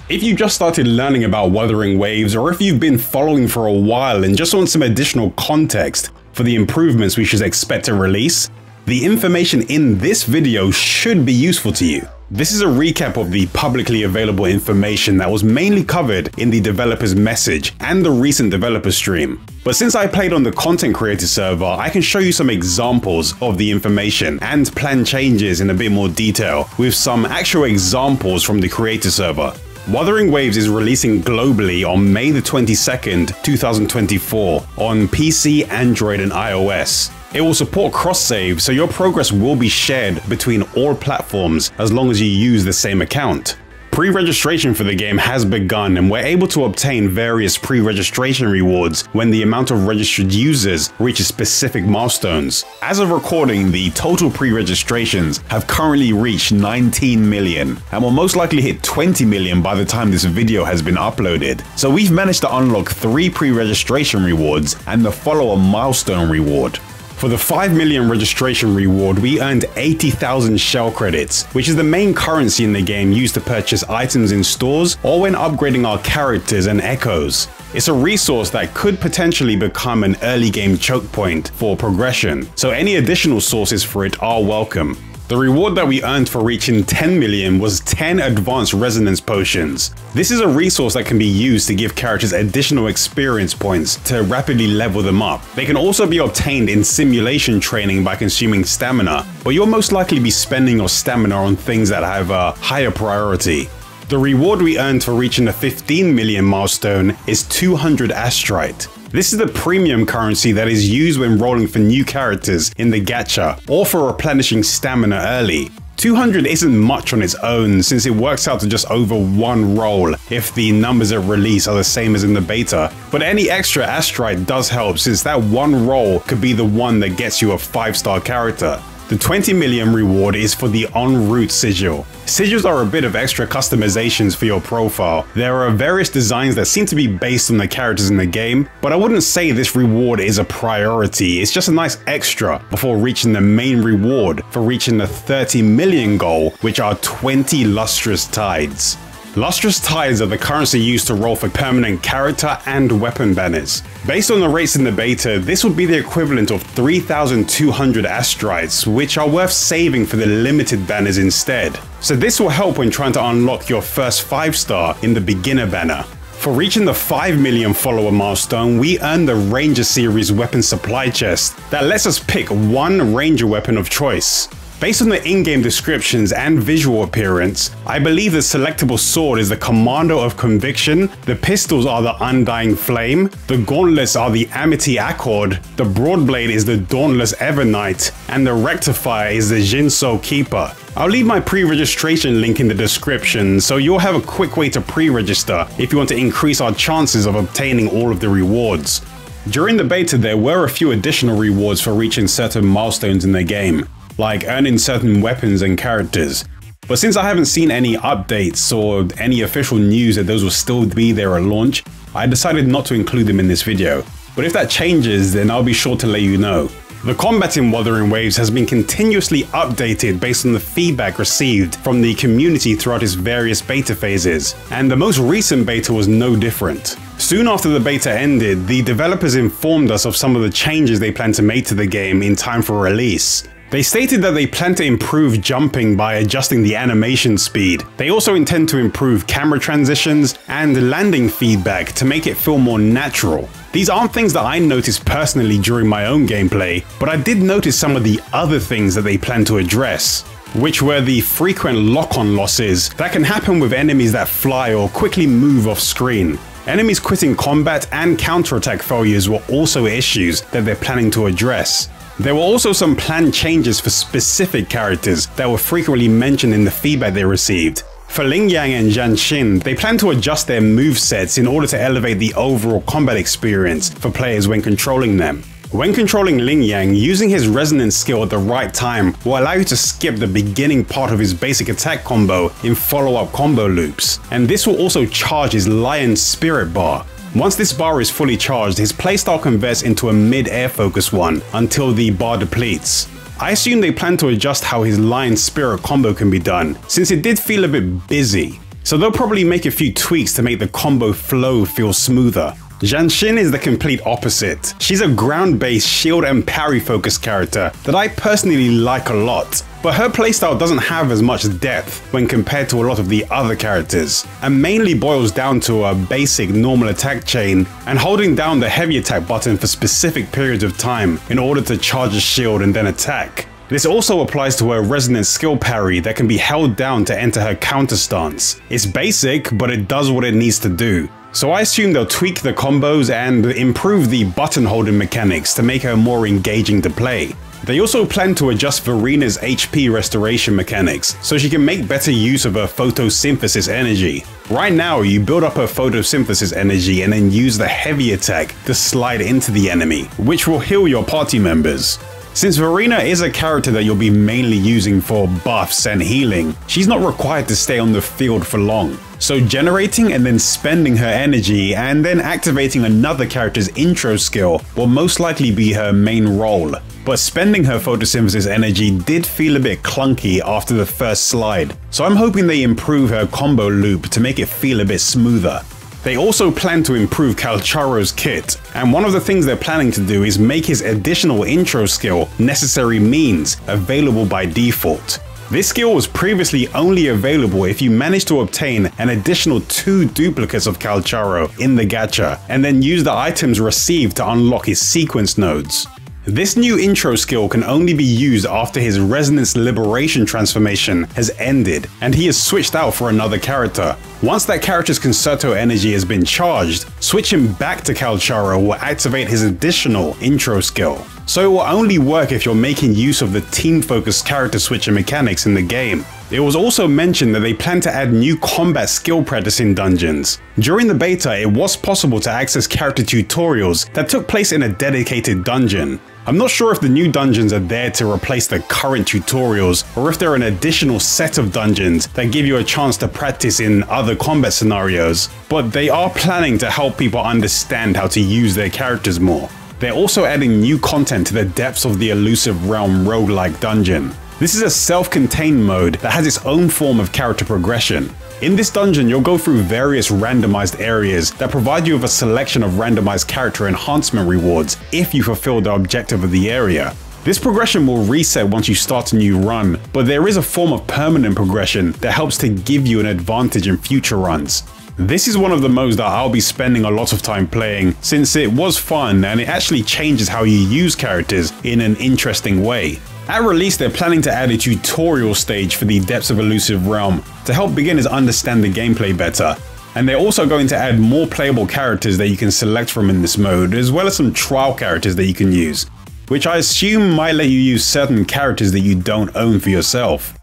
If you just started learning about Wuthering Waves, or if you've been following for a while and just want some additional context for the improvements we should expect to release, the information in this video should be useful to you. This is a recap of the publicly available information that was mainly covered in the developer's message and the recent developer stream. But since I played on the content creator server, I can show you some examples of the information and plan changes in a bit more detail with some actual examples from the creator server. Wuthering Waves is releasing globally on May the 22nd, 2024 on PC, Android and iOS. It will support cross-save, so your progress will be shared between all platforms as long as you use the same account. Pre-registration for the game has begun, and we're able to obtain various pre-registration rewards when the amount of registered users reaches specific milestones. As of recording, the total pre-registrations have currently reached 19 million and will most likely hit 20 million by the time this video has been uploaded. So we've managed to unlock 3 pre-registration rewards and the follower milestone reward. For the 5 million registration reward, we earned 80,000 shell credits, which is the main currency in the game used to purchase items in stores or when upgrading our characters and echoes. It's a resource that could potentially become an early game choke point for progression, so any additional sources for it are welcome. The reward that we earned for reaching 10 million was 10 advanced resonance potions. This is a resource that can be used to give characters additional experience points to rapidly level them up. They can also be obtained in simulation training by consuming stamina, but you'll most likely be spending your stamina on things that have a higher priority. The reward we earned for reaching the 15 million milestone is 200 astrite. This is the premium currency that is used when rolling for new characters in the gacha or for replenishing stamina early. 200 isn't much on its own since it works out to just over 1 roll if the numbers at release are the same as in the beta, but any extra astrite does help since that 1 roll could be the one that gets you a 5-star character. The 20 million reward is for the en route sigil. Sigils are a bit of extra customizations for your profile. There are various designs that seem to be based on the characters in the game, but I wouldn't say this reward is a priority. It's just a nice extra before reaching the main reward for reaching the 30 million goal, which are 20 lustrous tides. Lustrous tides are the currency used to roll for permanent character and weapon banners. Based on the rates in the beta, this would be the equivalent of 3,200 astrites, which are worth saving for the limited banners instead. So this will help when trying to unlock your first 5-star in the beginner banner. For reaching the 5 million follower milestone, we earned the Ranger series weapon supply chest that lets us pick one Ranger weapon of choice. Based on the in-game descriptions and visual appearance, I believe the selectable sword is the Commando of Conviction, the pistols are the Undying Flame, the gauntlets are the Amity Accord, the broadblade is the Dauntless Evernight, and the rectifier is the Jinso Keeper. I'll leave my pre-registration link in the description, so you'll have a quick way to pre-register if you want to increase our chances of obtaining all of the rewards. During the beta, there were a few additional rewards for reaching certain milestones in the game, like earning certain weapons and characters. But since I haven't seen any updates or any official news that those will still be there at launch, I decided not to include them in this video. But if that changes, then I'll be sure to let you know. The combat in Wuthering Waves has been continuously updated based on the feedback received from the community throughout its various beta phases, and the most recent beta was no different. Soon after the beta ended, the developers informed us of some of the changes they plan to make to the game in time for release. They stated that they plan to improve jumping by adjusting the animation speed. They also intend to improve camera transitions and landing feedback to make it feel more natural. These aren't things that I noticed personally during my own gameplay, but I did notice some of the other things that they plan to address, which were the frequent lock-on losses that can happen with enemies that fly or quickly move off screen. Enemies quitting combat and counterattack failures were also issues that they're planning to address. There were also some planned changes for specific characters that were frequently mentioned in the feedback they received. For Ling Yang and Zhan Xin, they plan to adjust their movesets in order to elevate the overall combat experience for players when controlling them. When controlling Ling Yang, using his resonance skill at the right time will allow you to skip the beginning part of his basic attack combo in follow-up combo loops, and this will also charge his Lion Spirit bar. Once this bar is fully charged, his playstyle converts into a mid-air focus one until the bar depletes. I assume they plan to adjust how his Lion Spirit combo can be done, since it did feel a bit busy. so they'll probably make a few tweaks to make the combo flow feel smoother. Janshin is the complete opposite. She's a ground-based shield and parry focused character that I personally like a lot, but her playstyle doesn't have as much depth when compared to a lot of the other characters, and mainly boils down to a basic normal attack chain and holding down the heavy attack button for specific periods of time in order to charge a shield and then attack. This also applies to her resonant skill parry that can be held down to enter her counter stance. It's basic, but it does what it needs to do. So I assume they'll tweak the combos and improve the button holding mechanics to make her more engaging to play. They also plan to adjust Verina's HP restoration mechanics so she can make better use of her photosynthesis energy. Right now, you build up her photosynthesis energy and then use the heavy attack to slide into the enemy, which will heal your party members. Since Verina is a character that you'll be mainly using for buffs and healing, she's not required to stay on the field for long. So generating and then spending her energy and then activating another character's intro skill will most likely be her main role. But spending her photosynthesis energy did feel a bit clunky after the first slide, so I'm hoping they improve her combo loop to make it feel a bit smoother. They also plan to improve Calcharo's kit, and one of the things they're planning to do is make his additional intro skill, Necessary Means, available by default. This skill was previously only available if you managed to obtain an additional 2 duplicates of Calcharo in the gacha, and then use the items received to unlock his sequence nodes. This new intro skill can only be used after his Resonance Liberation transformation has ended and he is switched out for another character. Once that character's Concerto energy has been charged, switching back to Calcharo will activate his additional intro skill. So it will only work if you're making use of the team-focused character switcher mechanics in the game. It was also mentioned that they plan to add new combat skill practicing dungeons. During the beta, it was possible to access character tutorials that took place in a dedicated dungeon. I'm not sure if the new dungeons are there to replace the current tutorials or if they're an additional set of dungeons that give you a chance to practice in other combat scenarios, but they are planning to help people understand how to use their characters more. They're also adding new content to the Depths of the Elusive Realm roguelike dungeon. This is a self-contained mode that has its own form of character progression. In this dungeon, you'll go through various randomized areas that provide you with a selection of randomized character enhancement rewards if you fulfill the objective of the area. This progression will reset once you start a new run, but there is a form of permanent progression that helps to give you an advantage in future runs. This is one of the modes that I'll be spending a lot of time playing since it was fun and it actually changes how you use characters in an interesting way. At release, they're planning to add a tutorial stage for the Depths of Elusive Realm to help beginners understand the gameplay better. And they're also going to add more playable characters that you can select from in this mode, as well as some trial characters that you can use, which I assume might let you use certain characters that you don't own for yourself.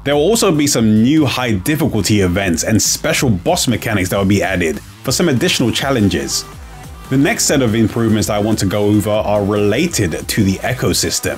There will also be some new high difficulty events and special boss mechanics that will be added for some additional challenges. The next set of improvements that I want to go over are related to the ecosystem.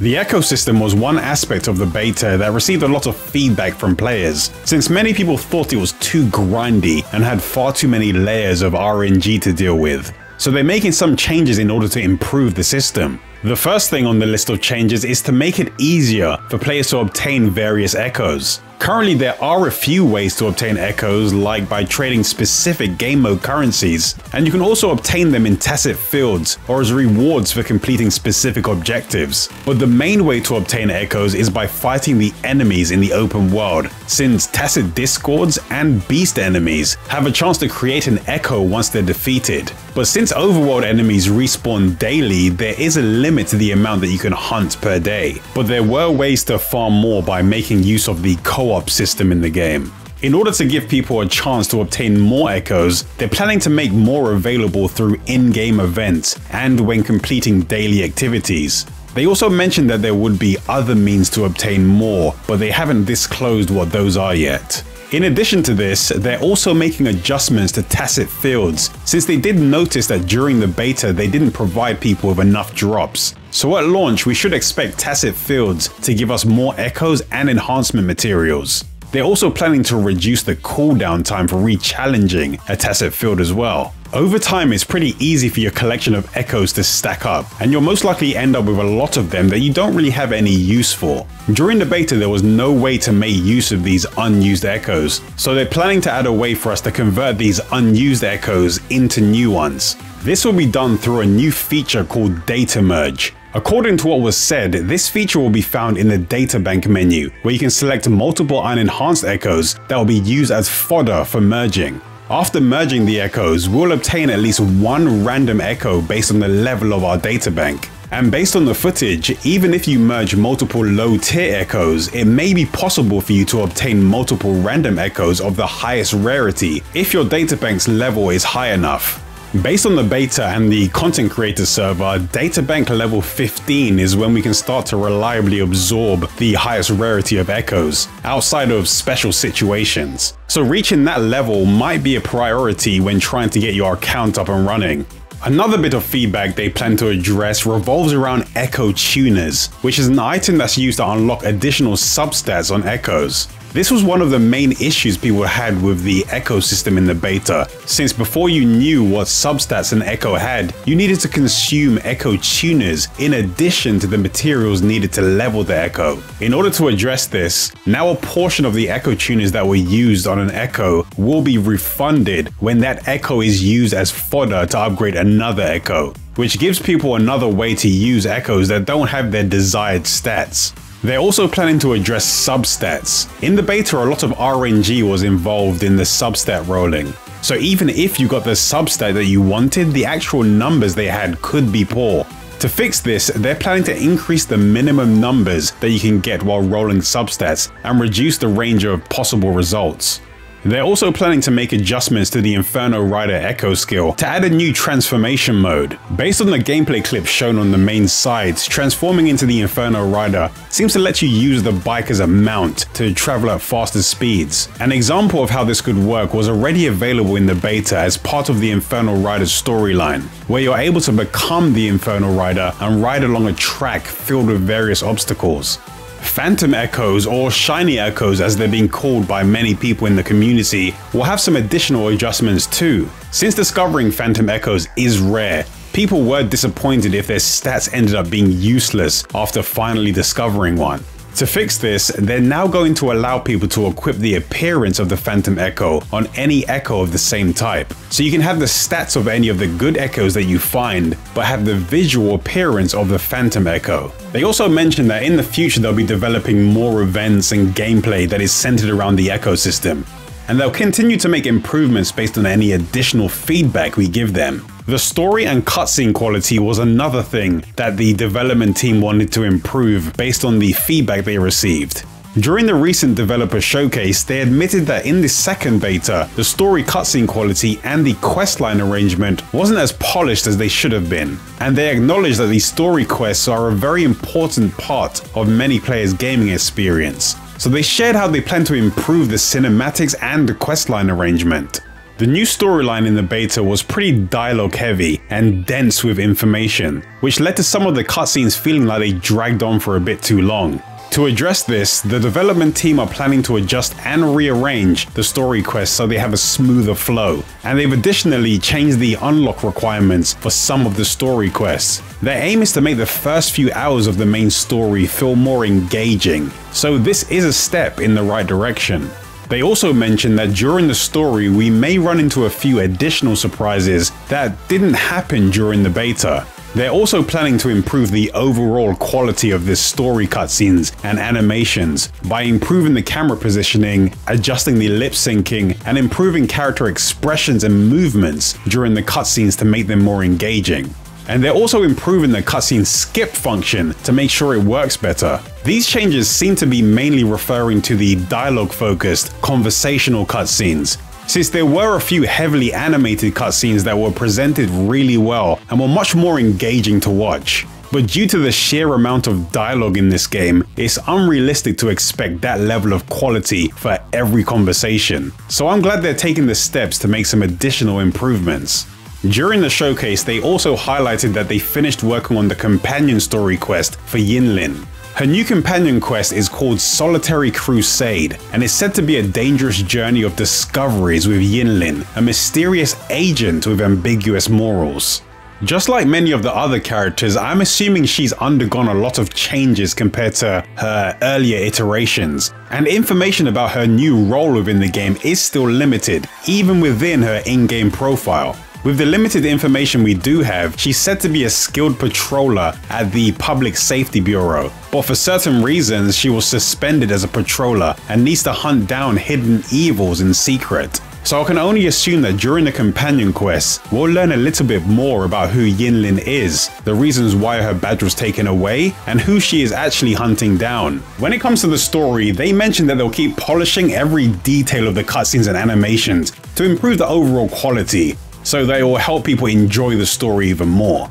The ecosystem was one aspect of the beta that received a lot of feedback from players, since many people thought it was too grindy and had far too many layers of RNG to deal with. So they're making some changes in order to improve the system. The first thing on the list of changes is to make it easier for players to obtain various echoes. Currently, there are a few ways to obtain echoes, like by trading specific game mode currencies, and you can also obtain them in tacit fields or as rewards for completing specific objectives. But the main way to obtain echoes is by fighting the enemies in the open world, since tacit discords and beast enemies have a chance to create an echo once they're defeated. But since overworld enemies respawn daily, there is a limit to the amount that you can hunt per day. But there were ways to farm more by making use of the co-op system in the game. In order to give people a chance to obtain more echoes, they're planning to make more available through in-game events and when completing daily activities. They also mentioned that there would be other means to obtain more, but they haven't disclosed what those are yet. In addition to this, they're also making adjustments to tacit fields, since they did notice that during the beta they didn't provide people with enough drops. So at launch, we should expect tacit fields to give us more echoes and enhancement materials. They're also planning to reduce the cooldown time for re-challenging a tacit field as well. Over time, it's pretty easy for your collection of echoes to stack up, and you'll most likely end up with a lot of them that you don't really have any use for. During the beta, there was no way to make use of these unused echoes, so they're planning to add a way for us to convert these unused echoes into new ones. This will be done through a new feature called Data Merge. According to what was said, this feature will be found in the databank menu, where you can select multiple unenhanced echoes that will be used as fodder for merging. After merging the echoes, we'll obtain at least one random echo based on the level of our databank. And based on the footage, even if you merge multiple low-tier echoes, it may be possible for you to obtain multiple random echoes of the highest rarity if your databank's level is high enough. Based on the beta and the content creator server, databank level 15 is when we can start to reliably absorb the highest rarity of echoes, outside of special situations. So reaching that level might be a priority when trying to get your account up and running. Another bit of feedback they plan to address revolves around echo tuners, which is an item that's used to unlock additional substats on echoes. This was one of the main issues people had with the echo system in the beta, since before you knew what substats an echo had, you needed to consume echo tuners in addition to the materials needed to level the echo. In order to address this, now a portion of the echo tuners that were used on an echo will be refunded when that echo is used as fodder to upgrade another echo, which gives people another way to use echoes that don't have their desired stats. They're also planning to address substats. In the beta, a lot of RNG was involved in the substat rolling. So even if you got the substat that you wanted, the actual numbers they had could be poor. To fix this, they're planning to increase the minimum numbers that you can get while rolling substats and reduce the range of possible results. They're also planning to make adjustments to the Inferno Rider Echo skill to add a new transformation mode. Based on the gameplay clips shown on the main sides, transforming into the Inferno Rider seems to let you use the bike as a mount to travel at faster speeds. An example of how this could work was already available in the beta as part of the Inferno Rider's storyline, where you're able to become the Inferno Rider and ride along a track filled with various obstacles. Phantom Echoes, or Shiny Echoes as they're being called by many people in the community, will have some additional adjustments too. Since discovering Phantom Echoes is rare, people were disappointed if their stats ended up being useless after finally discovering one. To fix this, they're now going to allow people to equip the appearance of the Phantom Echo on any echo of the same type. So you can have the stats of any of the good echoes that you find, but have the visual appearance of the Phantom Echo. They also mentioned that in the future they'll be developing more events and gameplay that is centered around the ecosystem, and they'll continue to make improvements based on any additional feedback we give them. The story and cutscene quality was another thing that the development team wanted to improve based on the feedback they received. During the recent developer showcase, they admitted that in the second beta, the story cutscene quality and the questline arrangement wasn't as polished as they should have been, and they acknowledged that these story quests are a very important part of many players' gaming experience. So they shared how they plan to improve the cinematics and the questline arrangement. The new storyline in the beta was pretty dialogue heavy and dense with information, which led to some of the cutscenes feeling like they dragged on for a bit too long. To address this, the development team are planning to adjust and rearrange the story quests so they have a smoother flow, and they've additionally changed the unlock requirements for some of the story quests. Their aim is to make the first few hours of the main story feel more engaging, so this is a step in the right direction. They also mentioned that during the story we may run into a few additional surprises that didn't happen during the beta. They're also planning to improve the overall quality of this story cutscenes and animations by improving the camera positioning, adjusting the lip syncing, and improving character expressions and movements during the cutscenes to make them more engaging. And they're also improving the cutscene skip function to make sure it works better. These changes seem to be mainly referring to the dialogue-focused, conversational cutscenes, since there were a few heavily animated cutscenes that were presented really well and were much more engaging to watch. But due to the sheer amount of dialogue in this game, it's unrealistic to expect that level of quality for every conversation. So I'm glad they're taking the steps to make some additional improvements. During the showcase, they also highlighted that they finished working on the companion story quest for Yinlin. Her new companion quest is called Solitary Crusade, and is said to be a dangerous journey of discoveries with Yinlin, a mysterious agent with ambiguous morals. Just like many of the other characters, I'm assuming she's undergone a lot of changes compared to her earlier iterations, and information about her new role within the game is still limited, even within her in-game profile. With the limited information we do have, she's said to be a skilled patroller at the Public Safety Bureau, but for certain reasons she was suspended as a patroller and needs to hunt down hidden evils in secret. So I can only assume that during the companion quests, we'll learn a little bit more about who Yinlin is, the reasons why her badge was taken away, and who she is actually hunting down. When it comes to the story, they mentioned that they'll keep polishing every detail of the cutscenes and animations to improve the overall quality, so they will help people enjoy the story even more.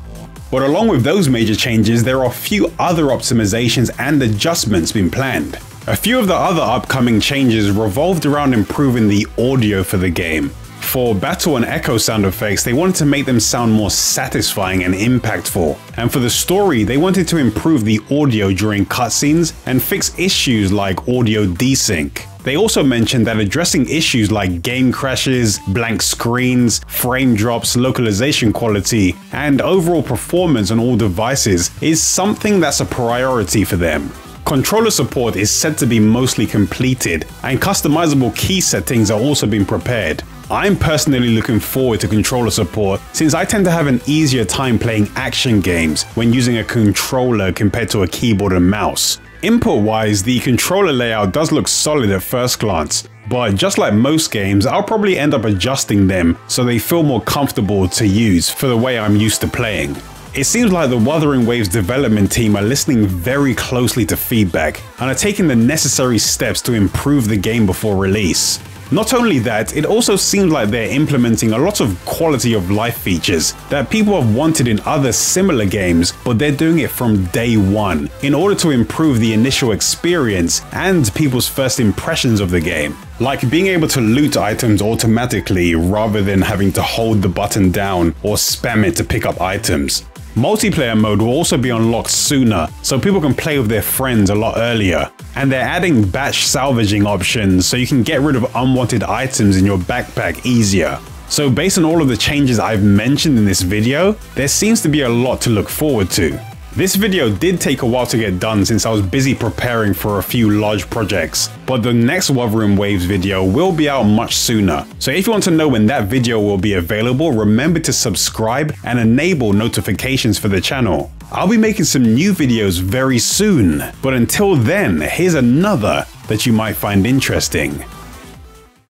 But along with those major changes, there are a few other optimizations and adjustments being planned. A few of the other upcoming changes revolved around improving the audio for the game. For battle and echo sound effects, they wanted to make them sound more satisfying and impactful. And for the story, they wanted to improve the audio during cutscenes and fix issues like audio desync. They also mentioned that addressing issues like game crashes, blank screens, frame drops, localization quality, and overall performance on all devices is something that's a priority for them. Controller support is said to be mostly completed, and customizable key settings are also being prepared. I'm personally looking forward to controller support since I tend to have an easier time playing action games when using a controller compared to a keyboard and mouse. Input-wise, the controller layout does look solid at first glance, but just like most games, I'll probably end up adjusting them so they feel more comfortable to use for the way I'm used to playing. It seems like the Wuthering Waves development team are listening very closely to feedback and are taking the necessary steps to improve the game before release. Not only that, it also seems like they're implementing a lot of quality of life features that people have wanted in other similar games, but they're doing it from day one in order to improve the initial experience and people's first impressions of the game. Like being able to loot items automatically rather than having to hold the button down or spam it to pick up items. Multiplayer mode will also be unlocked sooner, so people can play with their friends a lot earlier. And they're adding batch salvaging options so you can get rid of unwanted items in your backpack easier. So based on all of the changes I've mentioned in this video, there seems to be a lot to look forward to. This video did take a while to get done since I was busy preparing for a few large projects, but the next Wuthering Waves video will be out much sooner. So if you want to know when that video will be available, remember to subscribe and enable notifications for the channel. I'll be making some new videos very soon, but until then, here's another that you might find interesting.